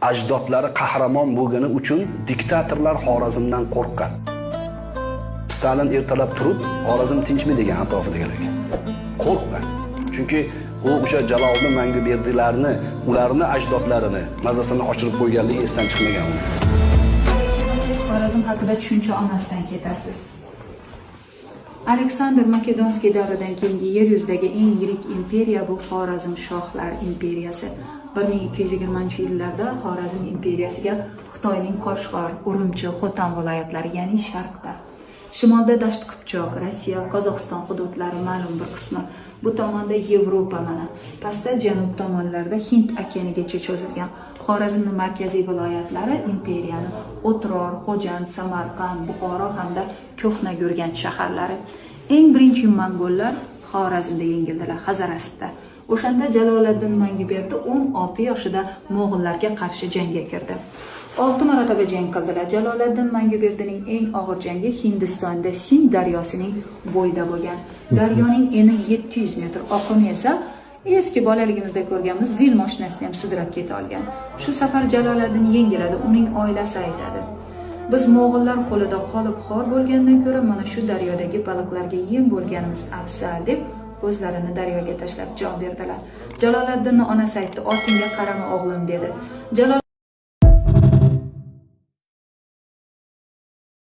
ajdodlari qahramon bo'lgani uchun diktatorlar Xorazmdan qo'rqqan. Stalin ertalab turib, Xorazm tinchmi degan atrofidagilarga. Qo'rqqan. Chunki u o'sha Jaloliddin Manguberdilarni, ularni ajdodlarini mazasini oshirib qo'yganligi esdan chiqmagan. Xorazm haqida tushuncha olmasdan ketasiz. Aleksandr Makedonskiy davridan keyingi yer yuzidagi eng yirik imperiya bu Xorazm shohlar imperiyasi. 1220-yillarda Xorazm imperiyasiga Xitoyning Qoshg'or, Urumchi, Xotan viloyatlari, ya'ni sharqda, shimolda Dasht Qipchoq, Rossiya, Qozog'iston hududlari ma'lum bir qismi, bu tomonda Yevropa mana, pastda janub tomonlarida Hind okeanigacha cho'zilgan Xorazmning markaziy viloyatlari imperiyani O'tror, Xo'jand, Samarqand, Buxoro hamda Ko'hna Gurganch shaharlari. Eng birinchi mongollar Xorazmda yengildilar, Hazaraspda. O'shanda Jaloliddin Manguberdi 16 yoshida mo'g'ullarga qarshi jangga kirdi. 6 marotaba jang qildilar. Jaloliddin Manguberdining eng og'ir jangi Hindistonda Sind daryosining bo'yida bo'lgan. Daryoning eni 700 metr, oqimi esa eski bolaligimizda ko'rganimiz zil mashinasini ham sudrab keta olgan. Shu safar Jaloliddin yengiladi, uning oilasi aytadi: "Biz mo'g'ullar qo'lida qolib xor bo'lgandan ko'ra mana shu daryodagi baliqlarga yem bo'lganimiz afzal" deb ko'zlarini daryoga tashlab jon berdilar. Jaloliddinning onasi aytdi: "Ortingga qarama o'g'lim" dedi.